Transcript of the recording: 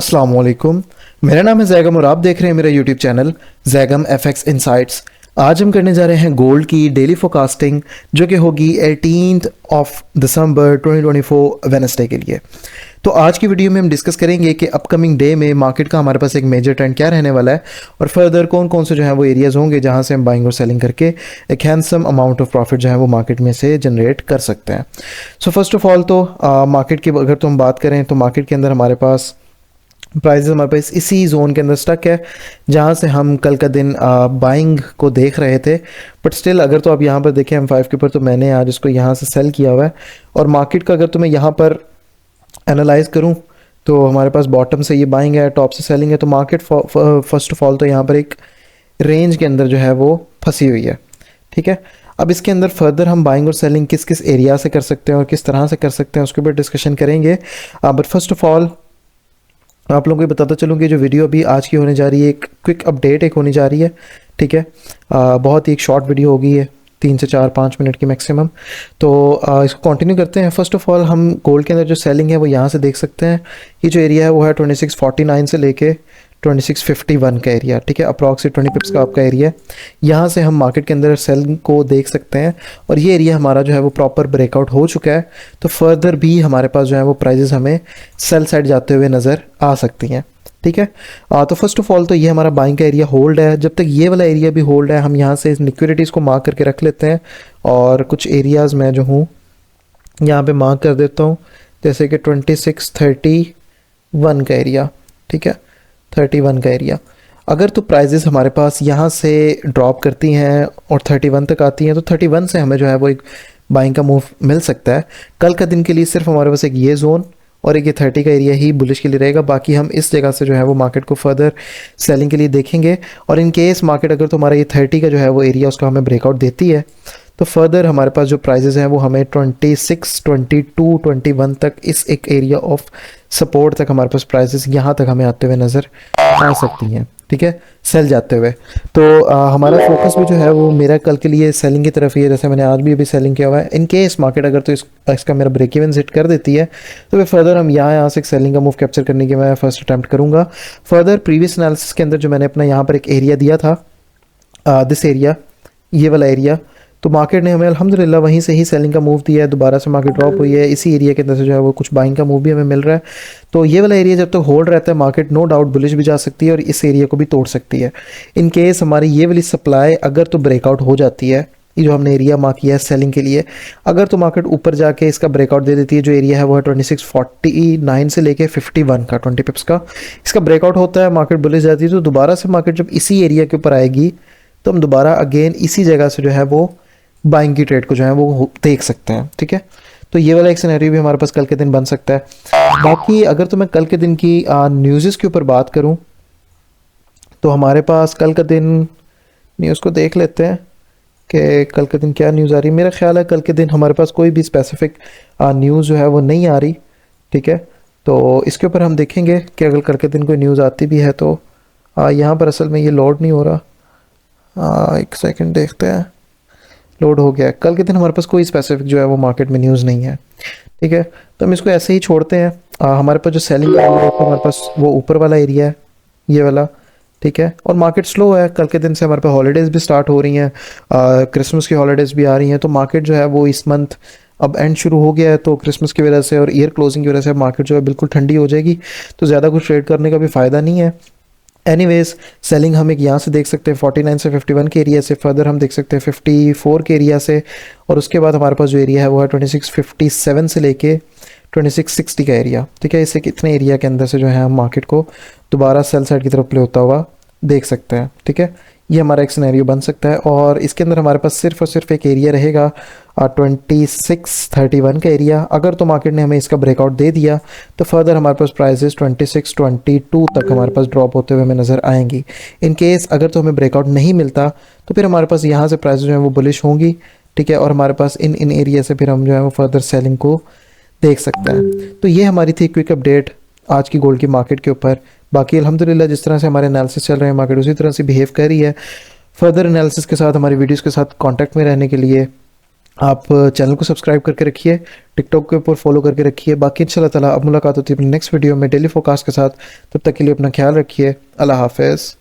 अस्सलाम वालेकुम। मेरा नाम है जैगम और आप देख रहे हैं मेरा YouTube channel Zaigham FX insights. आज हम करने जा रहे हैं गोल्ड की डेली फोरकास्टिंग जो कि होगी 18 दिसंबर 2024 वेडनेसडे के लिए। तो आज की वीडियो में हम डिस्कस करेंगे कि अपकमिंग डे में मार्केट का हमारे पास एक मेजर ट्रेंड क्या रहने वाला है और फर्दर कौन कौन से जो है वो एरियाज़ होंगे जहां से हम बाइंग और सेलिंग करके एक हैंडसम अमाउंट ऑफ प्रॉफिट जो है वो मार्केट में से जनरेट कर सकते हैं। सो फर्स्ट ऑफ ऑल तो मार्केट की अगर तो हम बात करें तो मार्केट के अंदर हमारे पास प्राइस हमारे पास इसी जोन के अंदर स्टक है जहाँ से हम कल का दिन बाइंग को देख रहे थे। बट स्टिल अगर तो आप यहाँ पर देखें M5 के ऊपर, तो मैंने आज इसको यहाँ से सेल किया हुआ है और मार्केट का अगर तो मैं यहाँ पर एनालाइज करूँ तो हमारे पास बॉटम से ये बाइंग है, टॉप से सेलिंग है। तो मार्केट फर्स्ट ऑफ ऑल तो यहाँ पर एक रेंज के अंदर जो है वो फंसी हुई है। ठीक है, अब इसके अंदर फर्दर हम बाइंग और सेलिंग किस किस एरिया से कर सकते हैं और किस तरह से कर सकते हैं उसके ऊपर डिस्कशन करेंगे। बट फर्स्ट ऑफ ऑल आप लोगों को बताता चलूँ कि जो वीडियो अभी आज की होने जा रही है एक क्विक अपडेट एक होने जा रही है। ठीक है, बहुत ही एक शॉर्ट वीडियो होगी है, 3 से 4-5 मिनट की मैक्सिमम। तो इसको कंटिन्यू करते हैं। फर्स्ट ऑफ ऑल हम गोल्ड के अंदर जो सेलिंग है वो यहाँ से देख सकते हैं। ये जो एरिया है वो है 2649 से लेके 2651 का एरिया। ठीक है, अप्रॉक्सिमेट 20 पिप्स का आपका एरिया है। यहाँ से हम मार्केट के अंदर सेल को देख सकते हैं और ये एरिया हमारा जो है वो प्रॉपर ब्रेकआउट हो चुका है। तो फर्दर भी हमारे पास जो है वो प्राइजेस हमें सेल साइड जाते हुए नज़र आ सकती हैं। ठीक है, तो फर्स्ट ऑफ ऑल तो ये हमारा बाइंग का एरिया होल्ड है। जब तक ये वाला एरिया भी होल्ड है हम यहाँ से इस लिक्विडिटीज़ को मार्क करके रख लेते हैं और कुछ एरियाज़ मैं जो हूँ यहाँ पे मार्क कर देता हूँ, जैसे कि 2631 का एरिया। ठीक है, 31 का एरिया। अगर तो प्राइजेस हमारे पास यहाँ से ड्रॉप करती हैं और 31 तक आती हैं तो 31 से हमें जो है वो एक बाइंग का मूव मिल सकता है। कल का दिन के लिए सिर्फ हमारे पास एक ये जोन और एक ये 30 का एरिया ही बुलिश के लिए रहेगा। बाकी हम इस जगह से जो है वो मार्केट को फर्दर सेलिंग के लिए देखेंगे और इन केस मार्केट अगर तो हमारा ये 30 का जो है वो एरिया उसका हमें ब्रेकआउट देती है तो फर्दर हमारे पास जो प्राइजेस हैं वो हमें 26, 22, 21 तक इस एक एरिया ऑफ सपोर्ट तक हमारे पास प्राइजेस यहाँ तक हमें आते हुए नज़र आ सकती हैं। ठीक है, सेल जाते हुए। तो हमारा फोकस भी जो है वो मेरा कल के लिए सेलिंग की तरफ ही है, जैसे मैंने आज भी अभी सेलिंग किया हुआ है। इन केस मार्केट अगर तो इसका मेरा ब्रेक इवन हिट कर देती है तो फिर फर्दर हम यहाँ से एक सेलिंग का मूव कैप्चर करने की मैं फर्स्ट अटैम्प्ट करूँगा। फर्दर प्रीवियस एनालिसिस के अंदर जो मैंने अपना यहाँ पर एक एरिया दिया था, दिस एरिया, ये वाला एरिया, तो मार्केट ने हमें अल्हम्दुलिल्लाह वहीं से ही सेलिंग का मूव दिया है। दोबारा से मार्केट ड्रॉप हुई है, इसी एरिया के अंदर से जो है वो कुछ बाइंग का मूव भी हमें मिल रहा है। तो ये वाला एरिया जब तक होल्ड रहता है मार्केट नो डाउट बुलिश भी जा सकती है और इस एरिया को भी तोड़ सकती है। इन केस हमारी ये वाली सप्लाई अगर तो ब्रेकआउट हो जाती है, ये जो हमने एरिया मार्क किया है सेलिंग के लिए, अगर तो मार्केट ऊपर जाके इसका ब्रेकआउट दे देती है, जो एरिया है वो है 2649 से लेके 51 का 20 पिप्स का, इसका ब्रेकआउट होता है, मार्केट बुलिश जाती है, तो दोबारा से मार्केट जब इसी एरिया के ऊपर आएगी तो हम दोबारा अगेन इसी जगह से जो है वो बाइंग की ट्रेड को जो है वो देख सकते हैं। ठीक है, तो ये वाला एक सिनेरियो भी हमारे पास कल के दिन बन सकता है। बाकी अगर तो मैं कल के दिन की न्यूज़ के ऊपर बात करूं तो हमारे पास कल का दिन न्यूज़ को देख लेते हैं कि कल के दिन क्या न्यूज़ आ रही है। मेरा ख्याल है कल के दिन हमारे पास कोई भी स्पेसिफिक न्यूज़ जो है वो नहीं आ रही। ठीक है, तो इसके ऊपर हम देखेंगे कि अगर कल के दिन कोई न्यूज़ आती भी है तो यहाँ पर असल में ये लोड नहीं हो रहा। एक सेकेंड देखते हैं, लोड हो गया। कल के दिन हमारे पास कोई स्पेसिफिक जो है वो मार्केट में न्यूज़ नहीं है। ठीक है, तो हम इसको ऐसे ही छोड़ते हैं। हमारे पास जो सेलिंग एरिया है हमारे पास वो ऊपर वाला एरिया है, ये वाला। ठीक है, और मार्केट स्लो है। कल के दिन से हमारे पास हॉलीडेज़ भी स्टार्ट हो रही हैं, क्रिसमस की हॉलीडेज़ भी आ रही हैं, तो मार्केट जो है वो इस मंथ अब एंड शुरू हो गया है, तो क्रिसमस की वजह से और ईयर क्लोजिंग की वजह से मार्केट जो है बिल्कुल ठंडी हो जाएगी, तो ज़्यादा कुछ ट्रेड करने का भी फ़ायदा नहीं है। एनीवेज सेलिंग हम एक यहाँ से देख सकते हैं 49 से 51 के एरिया से, फर्दर हम देख सकते हैं 54 के एरिया से, और उसके बाद हमारे पास जो एरिया है वो है 2657 से लेके 2660 का एरिया। ठीक है, इससे कितने एरिया के अंदर से जो है हम मार्केट को दोबारा सेल साइड की तरफ प्ले होता हुआ देख सकते हैं। ठीक है, ये हमारा एक सिनेरियो बन सकता है और इसके अंदर हमारे पास सिर्फ और सिर्फ एक एरिया रहेगा 2631 का एरिया। अगर तो मार्केट ने हमें इसका ब्रेकआउट दे दिया तो फर्दर हमारे पास प्राइसेस 2622 तक हमारे पास ड्रॉप होते हुए हमें नज़र आएंगी। इन केस अगर तो हमें ब्रेकआउट नहीं मिलता तो फिर हमारे पास यहाँ से प्राइसेस जो है वो बुलिश होंगी। ठीक है, और हमारे पास इन एरिया से फिर हम जो है वो फर्दर सेलिंग को देख सकते हैं। तो ये हमारी थी क्विक अपडेट आज की गोल्ड की मार्केट के ऊपर। बाकी अल्हम्दुलिल्लाह जिस तरह से हमारे एनालिसिस चल रहे हैं मार्केट उसी तरह से बिहेव कर रही है। फर्दर एनालिसिस के साथ हमारी वीडियोस के साथ कांटेक्ट में रहने के लिए आप चैनल को सब्सक्राइब करके रखिए, टिकटॉक के ऊपर फॉलो करके रखिए। बाकी इंशाल्लाह ताला अब मुलाकात होती है अपनी नेक्स्ट वीडियो में डेली फोरकास्ट के साथ। तब तक के लिए अपना ख्याल रखिए। अल्लाह हाफिज़।